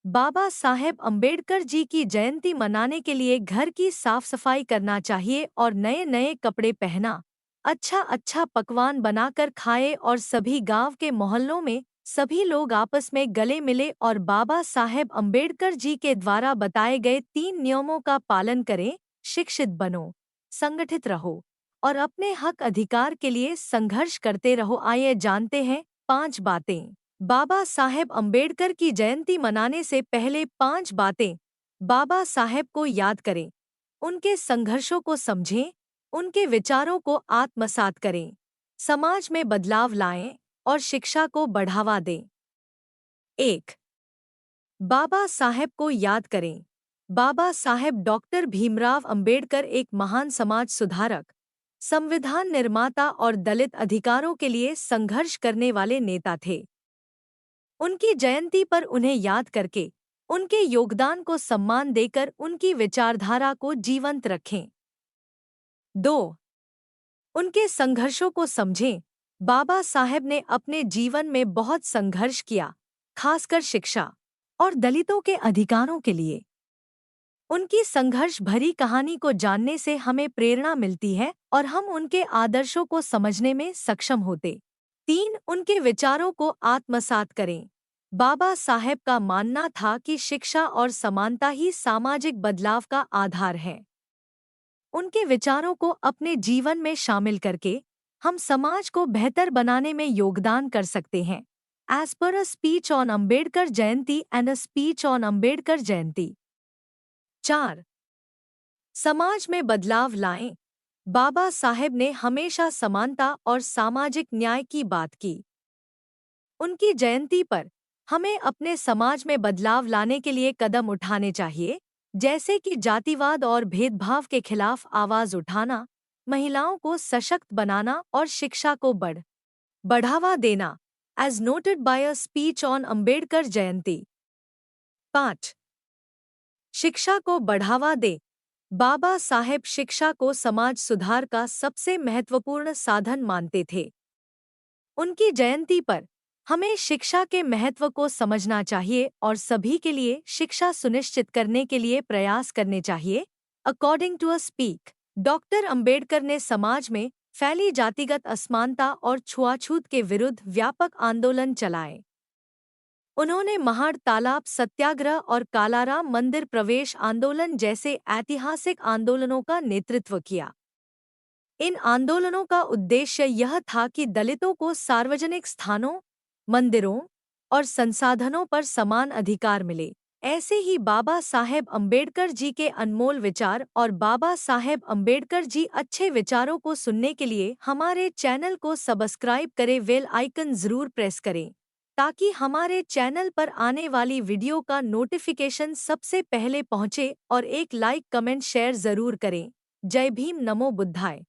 बाबा साहेब अम्बेडकर जी की जयंती मनाने के लिए घर की साफ सफाई करना चाहिए और नए नए कपड़े पहना, अच्छा अच्छा पकवान बनाकर खाए और सभी गांव के मोहल्लों में सभी लोग आपस में गले मिले और बाबा साहेब अम्बेडकर जी के द्वारा बताए गए 3 नियमों का पालन करें। शिक्षित बनो, संगठित रहो और अपने हक अधिकार के लिए संघर्ष करते रहो। आइए जानते हैं 5 बातें। बाबा साहेब अम्बेडकर की जयंती मनाने से पहले 5 बातें। बाबा साहेब को याद करें, उनके संघर्षों को समझें, उनके विचारों को आत्मसात करें, समाज में बदलाव लाएं और शिक्षा को बढ़ावा दें। 1. बाबा साहेब को याद करें। बाबा साहेब डॉक्टर भीमराव अंबेडकर एक महान समाज सुधारक, संविधान निर्माता और दलित अधिकारों के लिए संघर्ष करने वाले नेता थे। उनकी जयंती पर उन्हें याद करके उनके योगदान को सम्मान देकर उनकी विचारधारा को जीवंत रखें। 2. उनके संघर्षों को समझें। बाबा साहेब ने अपने जीवन में बहुत संघर्ष किया, खासकर शिक्षा और दलितों के अधिकारों के लिए। उनकी संघर्ष भरी कहानी को जानने से हमें प्रेरणा मिलती है और हम उनके आदर्शों को समझने में सक्षम होते। 3. उनके विचारों को आत्मसात करें। बाबा साहेब का मानना था कि शिक्षा और समानता ही सामाजिक बदलाव का आधार है। उनके विचारों को अपने जीवन में शामिल करके हम समाज को बेहतर बनाने में योगदान कर सकते हैं। As per a speech on Ambedkar Jayanti and a speech on Ambedkar Jayanti. 4. समाज में बदलाव लाएं। बाबा साहेब ने हमेशा समानता और सामाजिक न्याय की बात की। उनकी जयंती पर हमें अपने समाज में बदलाव लाने के लिए कदम उठाने चाहिए, जैसे कि जातिवाद और भेदभाव के खिलाफ आवाज उठाना, महिलाओं को सशक्त बनाना और शिक्षा को बढ़ावा देना। As noted by a speech on Ambedkar Jayanti. 5. शिक्षा को बढ़ावा दे। बाबा साहेब शिक्षा को समाज सुधार का सबसे महत्वपूर्ण साधन मानते थे। उनकी जयंती पर हमें शिक्षा के महत्व को समझना चाहिए और सभी के लिए शिक्षा सुनिश्चित करने के लिए प्रयास करने चाहिए। According to a speak, doctor Ambedkar ने समाज में फैली जातिगत असमानता और छुआछूत के विरुद्ध व्यापक आंदोलन चलाए। उन्होंने महाड़ तालाब सत्याग्रह और कालाराम मंदिर प्रवेश आंदोलन जैसे ऐतिहासिक आंदोलनों का नेतृत्व किया। इन आंदोलनों का उद्देश्य यह था कि दलितों को सार्वजनिक स्थानों, मंदिरों और संसाधनों पर समान अधिकार मिले। ऐसे ही बाबा साहेब अम्बेडकर जी के अनमोल विचार और बाबा साहेब अम्बेडकर जी अच्छे विचारों को सुनने के लिए हमारे चैनल को सब्सक्राइब करें, बेल आइकन जरूर प्रेस करें ताकि हमारे चैनल पर आने वाली वीडियो का नोटिफिकेशन सबसे पहले पहुंचे और एक लाइक कमेंट शेयर जरूर करें। जय भीम, नमो बुद्धाय।